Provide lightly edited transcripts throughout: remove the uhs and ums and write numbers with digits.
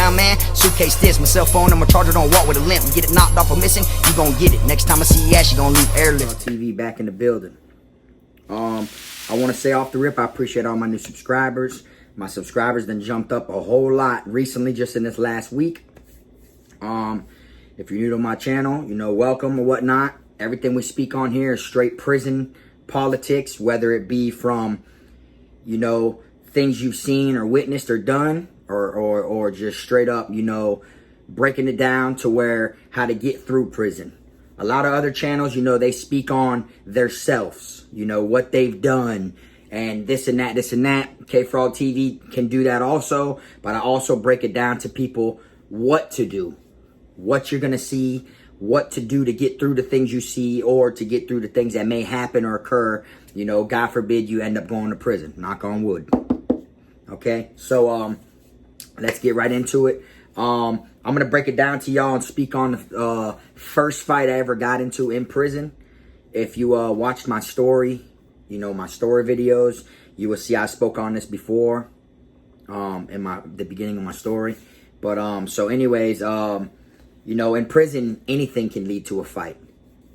down, man. Suitcase this, my cell phone, and my charger don't walk with a limp. You get it knocked off or missing, you gon' get it. Next time I see you ass, you gon' leave airlift. TV back in the building. I want to say off the rip, I appreciate all my new subscribers. My subscribers then jumped up a whole lot recently, just in this last week. If you're new to my channel, you know, welcome or whatnot. Everything we speak on here is straight prison politics, whether it be from, you know, things you've seen or witnessed or done, or just straight up, you know, breaking it down to where how to get through prison. A lot of other channels, you know, they speak on their selves, you know, what they've done and this and that, this and that. K-Frog TV can do that also, but I also break it down to people what to do, what you're going to see, what to do to get through the things you see or to get through the things that may happen or occur. You know, God forbid you end up going to prison. Knock on wood. Okay, so let's get right into it. I'm going to break it down to y'all and speak on the first fight I ever got into in prison. If you watched my story, you know, my story videos, you will see I spoke on this before in the beginning of my story. But so anyways, you know, in prison, anything can lead to a fight.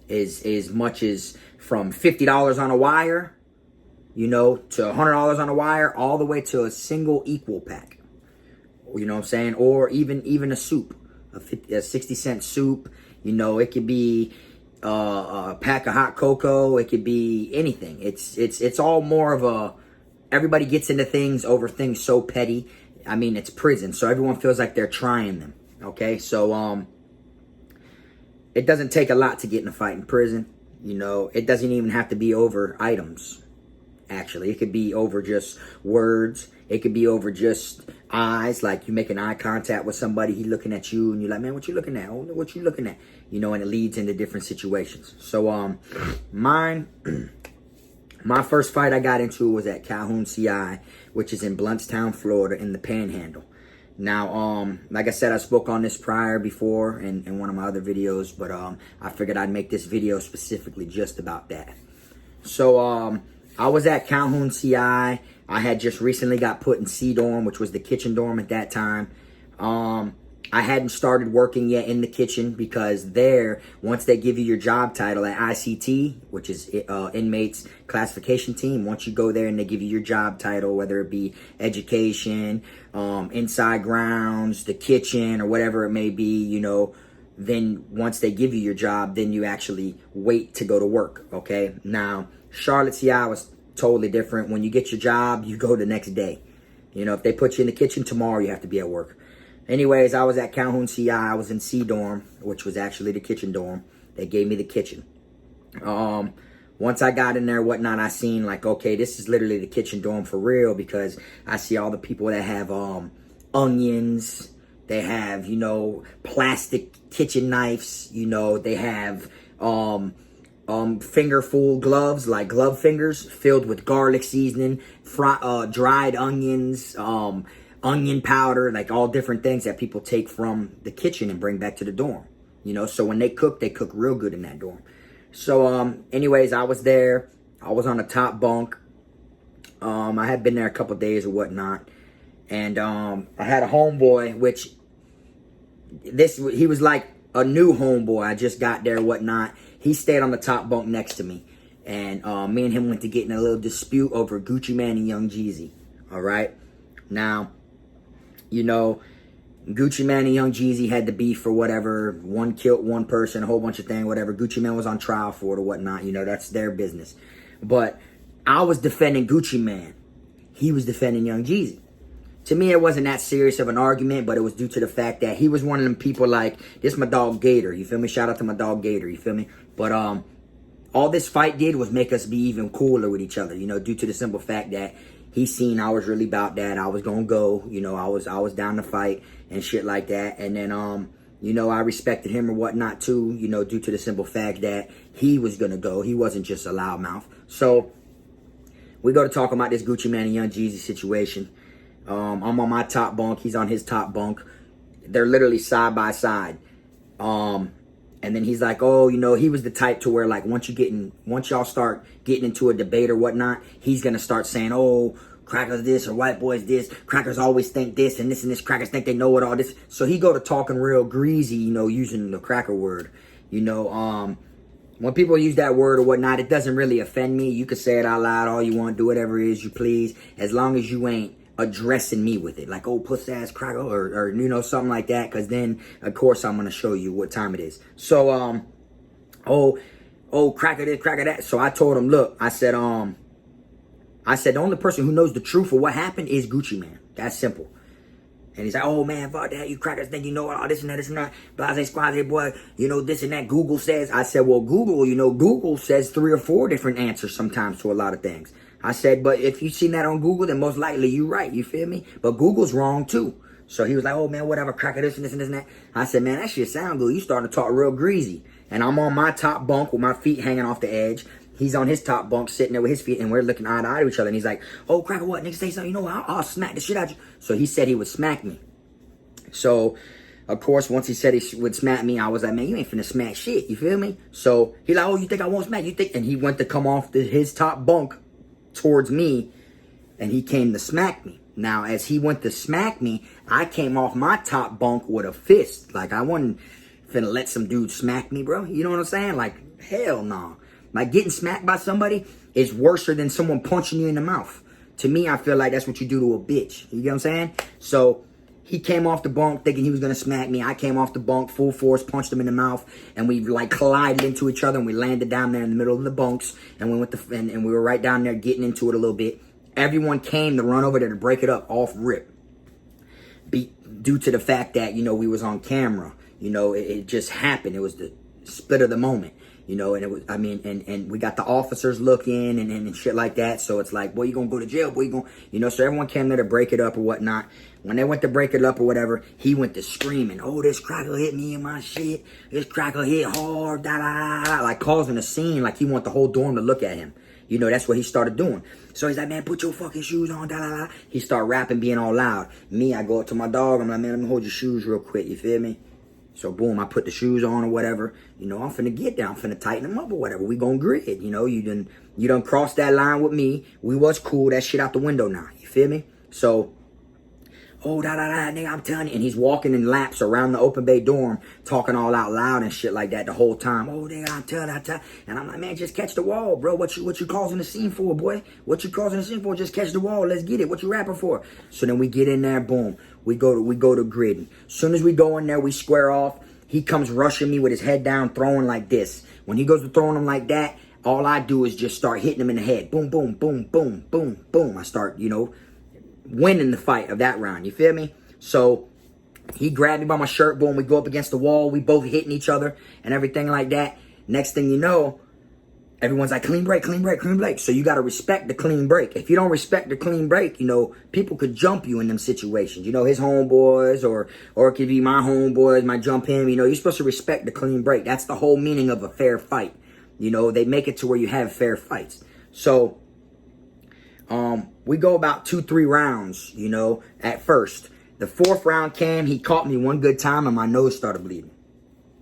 As much as from $50 on a wire, you know, to $100 on a wire, all the way to a single equal pack. You know what I'm saying? Or even a soup, a 60-cent soup. You know, it could be a pack of hot cocoa. It could be anything. It's all more of a, everybody gets into things over things so petty. I mean, it's prison, so everyone feels like they're trying them. Okay, so it doesn't take a lot to get in a fight in prison. You know, it doesn't even have to be over items. Actually, it could be over just words. It could be over just eyes, like you making eye contact with somebody, he looking at you, and you're like, man, what you looking at? What you looking at? You know, and it leads into different situations. So, my first fight I got into was at Calhoun CI, which is in Blountstown, Florida, in the Panhandle. Now, like I said, I spoke on this before in one of my other videos, but I figured I'd make this video specifically just about that. So, I was at Calhoun CI. I had just recently got put in C dorm, which was the kitchen dorm at that time. I hadn't started working yet in the kitchen because there, once they give you your job title at ICT, which is inmates classification team, once you go there and they give you your job title, whether it be education, inside grounds, the kitchen, or whatever it may be, you know, then once they give you your job, then you actually wait to go to work, okay? Now, Charlotte CI was totally different. When you get your job, you go the next day. You know, if they put you in the kitchen tomorrow, you have to be at work. Anyways, I was at Calhoun CI. I was in C dorm, which was actually the kitchen dorm. They gave me the kitchen. Once I got in there, whatnot, I seen like, okay, this is literally the kitchen dorm for real, because I see all the people that have onions. They have, you know, plastic kitchen knives. You know, they have fingerful gloves, like glove fingers filled with garlic seasoning, dried onions, onion powder, like all different things that people take from the kitchen and bring back to the dorm. You know, so when they cook real good in that dorm. So anyways, I was there. I was on the top bunk. I had been there a couple days or whatnot, and I had a homeboy, which he was like a new homeboy. I just got there, whatnot. He stayed on the top bunk next to me. And me and him went to get in a little dispute over Gucci Mane and Young Jeezy. All right? Now, you know, Gucci Mane and Young Jeezy had the beef for whatever. One killed one person, a whole bunch of things, whatever. Gucci Mane was on trial for it or whatnot. You know, that's their business. But I was defending Gucci Mane. He was defending Young Jeezy. To me, it wasn't that serious of an argument, but it was due to the fact that he was one of them people like, this my dog Gator, you feel me? Shout out to my dog Gator, you feel me? But all this fight did was make us be even cooler with each other, you know, due to the simple fact that he seen I was really about that. I was gonna go, you know, I was down to fight and shit like that. And then, you know, I respected him or whatnot too, you know, due to the simple fact that he was gonna go. He wasn't just a loudmouth. So we go to talk about this Gucci Mane and Young Jeezy situation. I'm on my top bunk. He's on his top bunk. They're literally side by side. And then he's like, oh, you know, he was the type to where, like, once y'all start getting into a debate or whatnot, he's going to start saying, oh, crackers this or white boys this. Crackers always think this and this and this. Crackers think they know what all this. So he go to talking real greasy, you know, using the cracker word. You know, when people use that word or whatnot, it doesn't really offend me. You can say it out loud all you want, do whatever it is you please, as long as you ain't addressing me with it. Like, oh, puss ass cracker, or you know, something like that. Because then, of course, I'm going to show you what time it is. So, oh, cracker this, cracker that. So I told him, look, I said, the only person who knows the truth of what happened is Gucci Man. That's simple. And he's like, oh man, fuck that, you crackers think you know all this and that, this and that, blase squaze, boy, you know, this and that, Google says. I said, well, Google, you know, Google says 3 or 4 different answers sometimes to a lot of things. I said, but if you've seen that on Google, then most likely you're right, you feel me? But Google's wrong too. So he was like, oh man, whatever, cracker this and this and this and that. I said, man, that shit sound good. You starting to talk real greasy. And I'm on my top bunk with my feet hanging off the edge. He's on his top bunk sitting there with his feet, and we're looking eye to eye to each other. And he's like, oh, cracker, what? Nigga, say something. You know what? I'll smack the shit out of you. So he said he would smack me. So, of course, once he said he would smack me, I was like, man, you ain't finna smack shit. You feel me? So he's like, oh, you think I won't smack? You think? And he went to come off his top bunk towards me, and he came to smack me. Now, as he went to smack me, I came off my top bunk with a fist. Like, I wasn't finna let some dude smack me, bro. You know what I'm saying? Like, hell no. Like, getting smacked by somebody is worse than someone punching you in the mouth. To me, I feel like that's what you do to a bitch. You get what I'm saying? So he came off the bunk thinking he was going to smack me. I came off the bunk, full force, punched him in the mouth, and we like collided into each other, and we landed down there in the middle of the bunks, and we went to, and we were right down there getting into it a little bit. Everyone came to run over there to break it up off rip. Due to the fact that, you know, we was on camera. You know, it just happened. It was the split of the moment. You know, and it was, I mean, and we got the officers looking and shit like that. So it's like, boy, you gonna go to jail, boy, you gonna, you know, so everyone came there to break it up or whatnot. When they went to break it up or whatever, he went to screaming, oh, this cracker hit me in my shit. This cracker hit hard, da da da, like causing a scene, like he want the whole dorm to look at him. You know, that's what he started doing. So he's like, man, put your fucking shoes on, da da da. He started rapping, being all loud. Me, I go up to my dog, I'm like, man, let me hold your shoes real quick, you feel me? So boom, I put the shoes on or whatever. You know, I'm finna get down, finna tighten them up or whatever. We gon' grid. You know, you done crossed that line with me. We was cool. That shit out the window now. You feel me? So, oh, da da da, nigga, I'm telling you. And he's walking in laps around the open bay dorm, talking all out loud and shit like that the whole time. Oh, nigga, I'm telling you. And I'm like, man, just catch the wall, bro. What you causing the scene for, boy? What you causing the scene for? Just catch the wall. Let's get it. What you rapping for? So then we get in there, boom. We go to gridding. Soon as we go in there, we square off. He comes rushing me with his head down, throwing like this. When he goes to throwing him like that, all I do is just start hitting him in the head. Boom, boom, boom, boom, boom, boom. I start, you know, winning the fight of that round. You feel me? So he grabbed me by my shirt. Boom, we go up against the wall. We both hitting each other and everything like that. Next thing you know, everyone's like, clean break, clean break, clean break. So you got to respect the clean break. If you don't respect the clean break, you know, people could jump you in them situations. You know, his homeboys or it could be my homeboys might jump him. You know, you're supposed to respect the clean break. That's the whole meaning of a fair fight. You know, they make it to where you have fair fights. So we go about 2-3 rounds, you know, at first. The 4th round came, he caught me one good time and my nose started bleeding.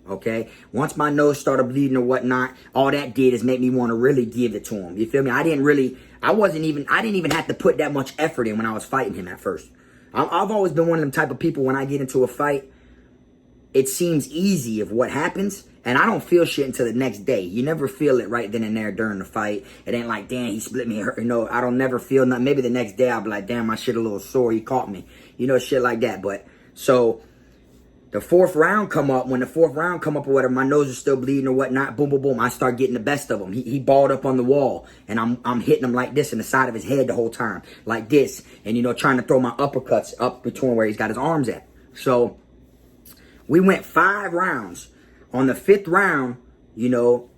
Okay, once my nose started bleeding or whatnot, all that did is make me want to really give it to him. You feel me? I didn't even have to put that much effort in when I was fighting him at first. I've always been one of them type of people, when I get into a fight, it seems easy of what happens, and I don't feel shit until the next day. You never feel it right then and there during the fight. It ain't like, damn, he split me. You know, I don't never feel nothing. Maybe the next day I'll be like, damn, my shit a little sore. He caught me. You know, shit like that. But so the 4th round come up. When the 4th round come up or whatever, my nose is still bleeding or whatnot. Boom, boom, boom. I start getting the best of him. He balled up on the wall, and I'm hitting him like this in the side of his head the whole time, like this, and you know, trying to throw my uppercuts up between where he's got his arms at. So we went 5 rounds. On the 5th round, you know,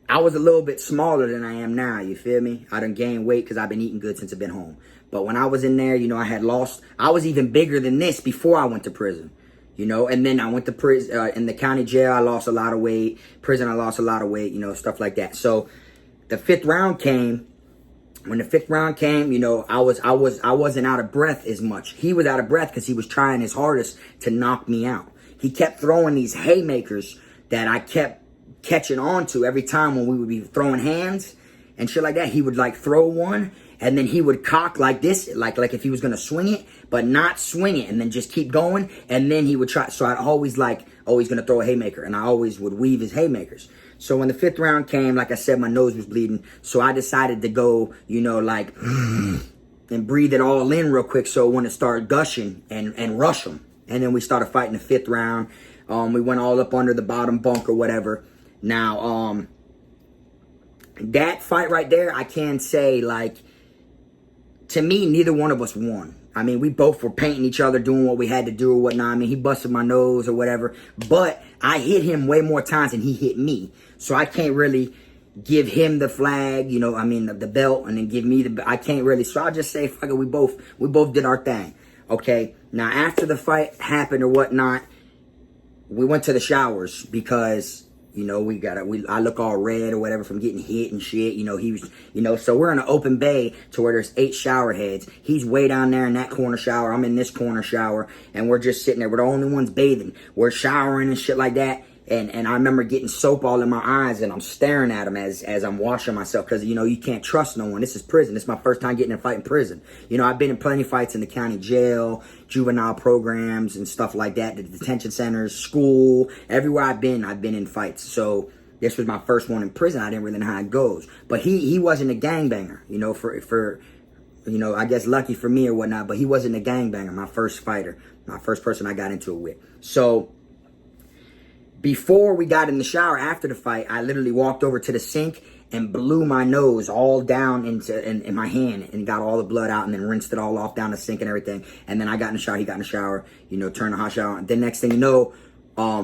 I was a little bit smaller than I am now. You feel me? I done gained weight because I've been eating good since I've been home. But when I was in there, you know, I was even bigger than this before I went to prison. You know, and then I went to prison, in the county jail, I lost a lot of weight. Prison, I lost a lot of weight, you know, stuff like that. So the 5th round came. When the 5th round came, you know, I wasn't out of breath as much. He was out of breath because he was trying his hardest to knock me out. He kept throwing these haymakers that I kept catching on to every time when we would be throwing hands and shit like that. He would like throw one, and then he would cock like this, like if he was gonna swing it, but not swing it, and then just keep going, and then he would try. So I'd always like, oh, he's gonna throw a haymaker, and I always would weave his haymakers. So when the 5th round came, like I said, my nose was bleeding, so I decided to go, you know, like, and breathe it all in real quick so it wouldn't start gushing and rush him. And then we started fighting the 5th round. We went all up under the bottom bunk or whatever. Now, that fight right there, I can say, like, to me, neither one of us won. I mean, we both were painting each other, doing what we had to do or whatnot. I mean, he busted my nose or whatever. But I hit him way more times than he hit me. So I can't really give him the flag, you know, I mean, the belt, and then give me the, I can't really. So I'll just say, fuck it, we both did our thing. Okay? Now, after the fight happened or whatnot, we went to the showers because, you know, I look all red or whatever from getting hit and shit. You know, he was, you know, so we're in an open bay to where there's 8 shower heads. He's way down there in that corner shower. I'm in this corner shower, and we're just sitting there. We're the only ones bathing. We're showering and shit like that. And I remember getting soap all in my eyes, and I'm staring at him as I'm washing myself because, you know, you can't trust no one. This is prison. This is my first time getting in a fight in prison. You know, I've been in plenty of fights in the county jail, juvenile programs and stuff like that, the detention centers, school, everywhere I've been in fights. So this was my first one in prison. I didn't really know how it goes. But he wasn't a gangbanger, you know, for you know, I guess lucky for me or whatnot, but he wasn't a gangbanger, my first fighter, my first person I got into it with. So before we got in the shower after the fight, I literally walked over to the sink and blew my nose all down in my hand and got all the blood out and then rinsed it all off down the sink and everything. And then I got in the shower, he got in the shower, you know, turned the hot shower on. Then next thing you know,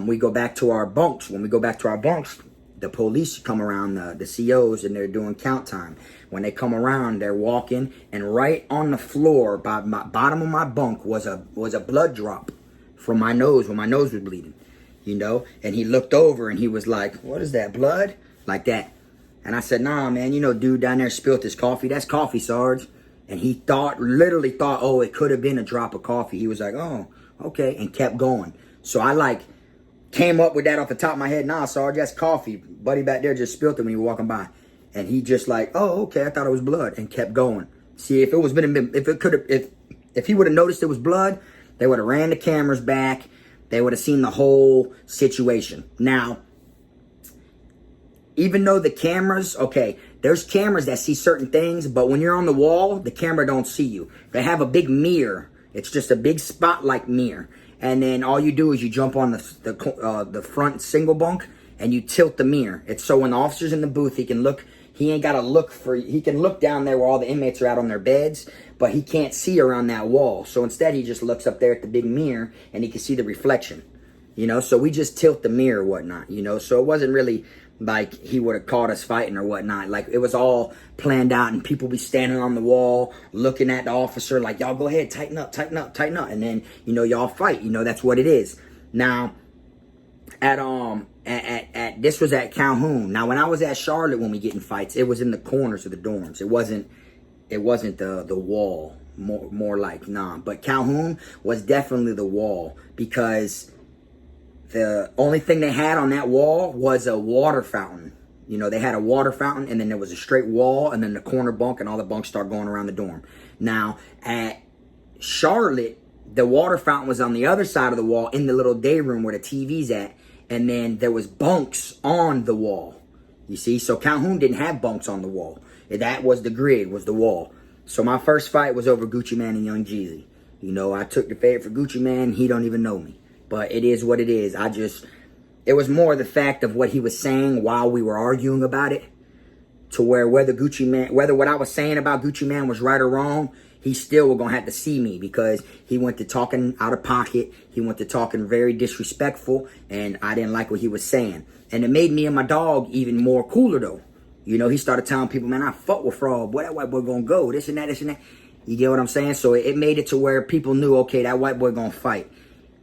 we go back to our bunks. When we go back to our bunks, the police come around, the COs, and they're doing count time. When they come around, they're walking, and right on the floor by my bottom of my bunk was a blood drop from my nose when my nose was bleeding. You know, and he looked over and he was like, what is that, blood? Like that. And I said, nah, man, you know, dude down there spilled his coffee. That's coffee, Sarge. And he literally thought, oh, it could have been a drop of coffee. He was like, oh, okay, and kept going. So I like came up with that off the top of my head. Nah, Sarge, that's coffee. Buddy back there just spilled it when he was walking by. And he just like, oh, okay, I thought it was blood, and kept going. See, if he would have noticed it was blood, they would have ran the cameras back. They would have seen the whole situation. Now, even though the cameras, okay, there's cameras that see certain things, but when you're on the wall, the camera don't see you. They have a big mirror. It's just a big spotlight mirror. And then all you do is you jump on the front single bunk and you tilt the mirror. It's so when the officer's in the booth, he can look. He ain't got to look he can look down there where all the inmates are out on their beds, but he can't see around that wall. So instead, he just looks up there at the big mirror, and he can see the reflection, you know? So we just tilt the mirror or whatnot, you know? So it wasn't really like he would have caught us fighting or whatnot. Like, it was all planned out, and people be standing on the wall looking at the officer like, y'all go ahead, tighten up, tighten up, tighten up. And then, you know, y'all fight. You know, that's what it is. Now, this was at Calhoun. Now, when I was at Charlotte when we get in fights, it was in the corners of the dorms. It wasn't the wall. More like, nah. But Calhoun was definitely the wall, because the only thing they had on that wall was a water fountain. You know, they had a water fountain, and then there was a straight wall, and then the corner bunk, and all the bunks start going around the dorm. Now, at Charlotte, the water fountain was on the other side of the wall in the little day room where the TV's at. And then there was bunks on the wall. You see? So Calhoun didn't have bunks on the wall. That was the grid, was the wall. So my first fight was over Gucci Man and Young Jeezy. You know, I took the fade for Gucci Man. He don't even know me. But it is what it is. It was more the fact of what he was saying while we were arguing about it. To where whether what I was saying about Gucci Man was right or wrong, he still was going to have to see me, because he went to talking out of pocket. He went to talking very disrespectful, and I didn't like what he was saying. And it made me and my dog even more cooler, though. You know, he started telling people, man, I fuck with Frog. Boy, that white boy going to go. This and that, this and that. You get what I'm saying? So it made it to where people knew, okay, that white boy going to fight.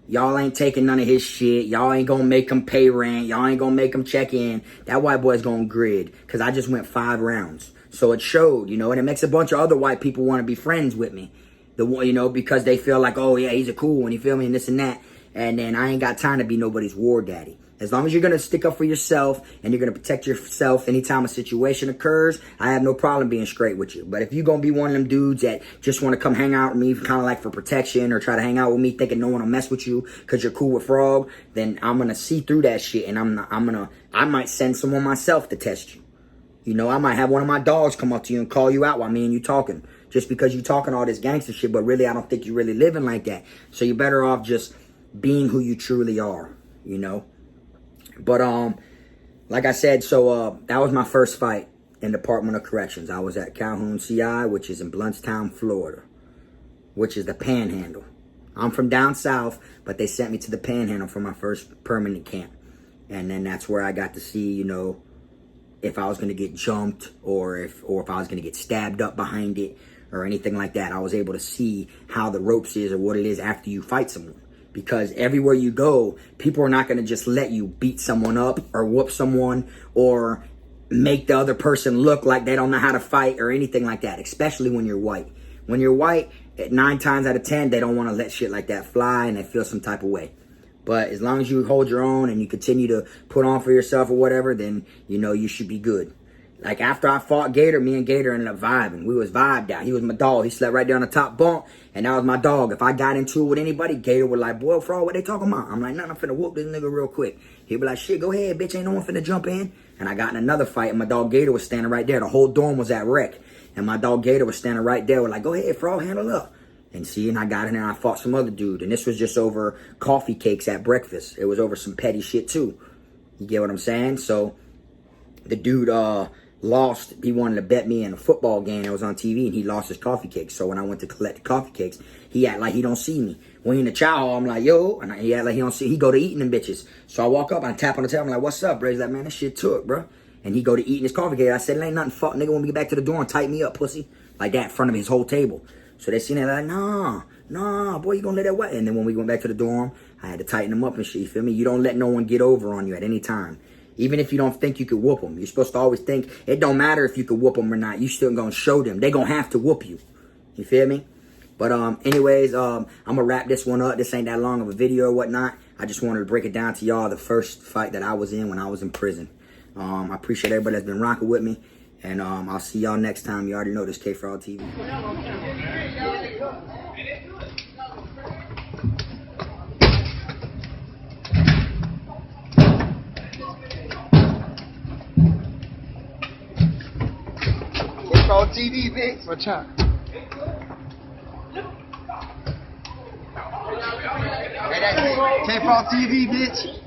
Y'all ain't taking none of his shit. Y'all ain't going to make him pay rent. Y'all ain't going to make him check in. That white boy's going to grid, because I just went 5 rounds. So it showed, you know, and it makes a bunch of other white people want to be friends with me. You know, because they feel like, oh, yeah, he's a cool one, you feel me, and this and that. and then I ain't got time to be nobody's war daddy. As long as you're going to stick up for yourself and you're going to protect yourself anytime a situation occurs, I have no problem being straight with you. But if you're going to be one of them dudes that just want to come hang out with me kind of like for protection, or try to hang out with me thinking no one will mess with you because you're cool with Frog, then I'm going to see through that shit, and I might send someone myself to test you. You know, I might have one of my dogs come up to you and call you out while me and you talking, just because you talking all this gangster shit, but really I don't think you really living like that. So you're better off just being who you truly are, you know? But like I said, so that was my first fight in the Department of Corrections. I was at Calhoun CI, which is in Blountstown, Florida, which is the Panhandle. I'm from down south, but they sent me to the Panhandle for my first permanent camp. And then that's where I got to see, you know, if I was going to get jumped, or if I was going to get stabbed up behind it or anything like that. I was able to see how the ropes is, or what it is after you fight someone. Because everywhere you go, people are not going to just let you beat someone up or whoop someone or make the other person look like they don't know how to fight or anything like that, especially when you're white. When you're white, 9 times out of 10, they don't want to let shit like that fly, and they feel some type of way. But as long as you hold your own and you continue to put on for yourself or whatever, then, you know, you should be good. Like, after I fought Gator, me and Gator ended up vibing. We was vibed out. He was my dog. He slept right there on the top bunk, and that was my dog. If I got into it with anybody, Gator would like, boy, Frog, what they talking about? I'm like, nah, I'm finna whoop this nigga real quick. He'd be like, shit, go ahead, bitch. Ain't no one finna jump in. And I got in another fight, and my dog Gator was standing right there. The whole dorm was at wreck. And my dog Gator was standing right there. We're like, go ahead, Frog, handle up. And see, and I got in there and I fought some other dude. And this was just over coffee cakes at breakfast. It was over some petty shit, too. You get what I'm saying? So, the dude, lost. He wanted to bet me in a football game that was on TV, and he lost his coffee cakes. So when I went to collect the coffee cakes, he act like he don't see me. When he in the chow hall, I'm like, yo, and he act like he don't see. He go to eating them bitches. So I walk up, I tap on the table, I'm like, what's up, bro? He's like, man, that shit took, bro. And he go to eating his coffee cake. I said, it ain't nothing, fuck, nigga. When we get back to the dorm, tighten me up, pussy, like that in front of his whole table. So they seen it like, nah, boy, you gonna let that wet. And then when we went back to the dorm, I had to tighten them up and shit. You feel me? You don't let no one get over on you at any time. Even if you don't think you could whoop them, you're supposed to always think it don't matter if you could whoop them or not. You still gonna show them. They gonna have to whoop you. You feel me? But anyways, I'm gonna wrap this one up. This ain't that long of a video or whatnot. I just wanted to break it down to y'all, the first fight that I was in when I was in prison. I appreciate everybody that's been rocking with me, and I'll see y'all next time. You already know this K-Frog TV. K-Frog TV, bitch. Watch out. Hey, that's it. K-Frog TV, bitch.